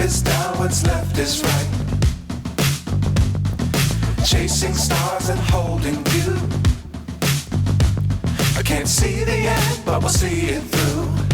is down, what's left is right. Chasing stars and holding you. I can't see the end, but we'll see it through.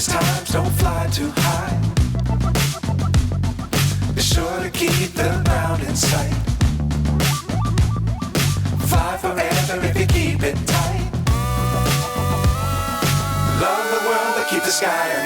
Times don't fly too high. Be sure to keep the ground in sight. Fly forever if you keep it tight. Love the world but keep the sky